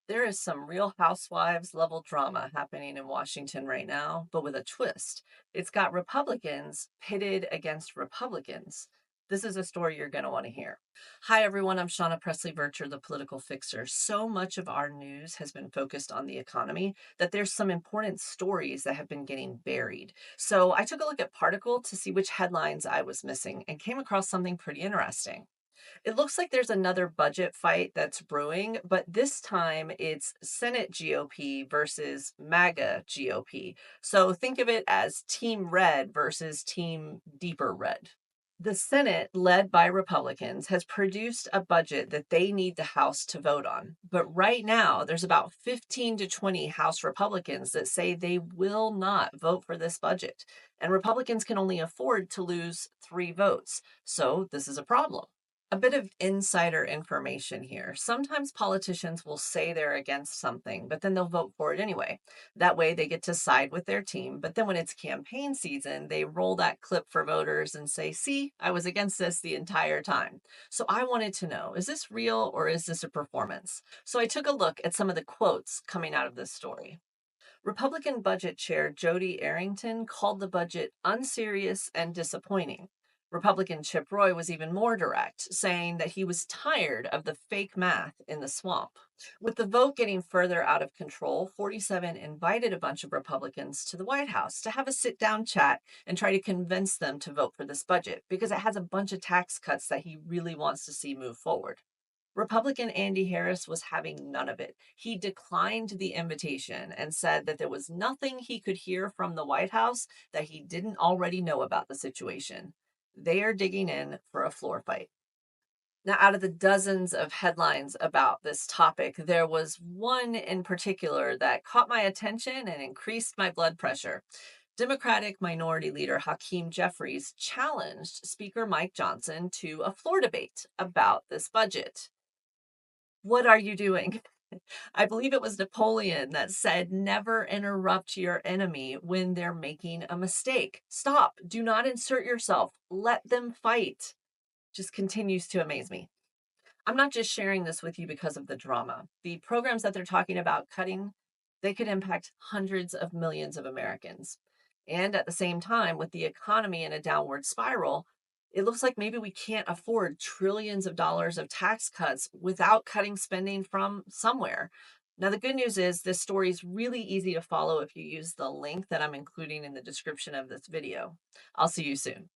There is some Real Housewives level drama happening in Washington right now, but with a twist. It's got Republicans pitted against Republicans. This is a story you're going to want to hear. Hi, everyone. I'm Shawna Presley Vercher, the political fixer. So much of our news has been focused on the economy that there's some important stories that have been getting buried. So I took a look at Particle to see which headlines I was missing and came across something pretty interesting. It looks like there's another budget fight that's brewing, but this time it's Senate GOP versus MAGA GOP. So think of it as Team Red versus Team Deeper Red. The Senate, led by Republicans, has produced a budget that they need the House to vote on. But right now, there's about 15 to 20 House Republicans that say they will not vote for this budget. And Republicans can only afford to lose 3 votes. So this is a problem. A bit of insider information here. Sometimes politicians will say they're against something, but then they'll vote for it anyway. That way they get to side with their team. But then when it's campaign season, they roll that clip for voters and say, see, I was against this the entire time. So I wanted to know, is this real or is this a performance? So I took a look at some of the quotes coming out of this story. Republican Budget Chair Jody Arrington called the budget unserious and disappointing. Republican Chip Roy was even more direct, saying that he was tired of the fake math in the swamp. With the vote getting further out of control, 47 invited a bunch of Republicans to the White House to have a sit down chat and try to convince them to vote for this budget because it has a bunch of tax cuts that he really wants to see move forward. Republican Andy Harris was having none of it. He declined the invitation and said that there was nothing he could hear from the White House that he didn't already know about the situation. They are digging in for a floor fight. Now, out of the dozens of headlines about this topic, there was one in particular that caught my attention and increased my blood pressure. Democratic Minority Leader Hakeem Jeffries challenged Speaker Mike Johnson to a floor debate about this budget. What are you doing? I believe it was Napoleon that said, never interrupt your enemy when they're making a mistake. Stop. Do not insert yourself. Let them fight. Just continues to amaze me. I'm not just sharing this with you because of the drama. The programs that they're talking about cutting, they could impact hundreds of millions of Americans. And at the same time, with the economy in a downward spiral, it looks like maybe we can't afford trillions of dollars of tax cuts without cutting spending from somewhere. Now, the good news is this story is really easy to follow if you use the link that I'm including in the description of this video. I'll see you soon.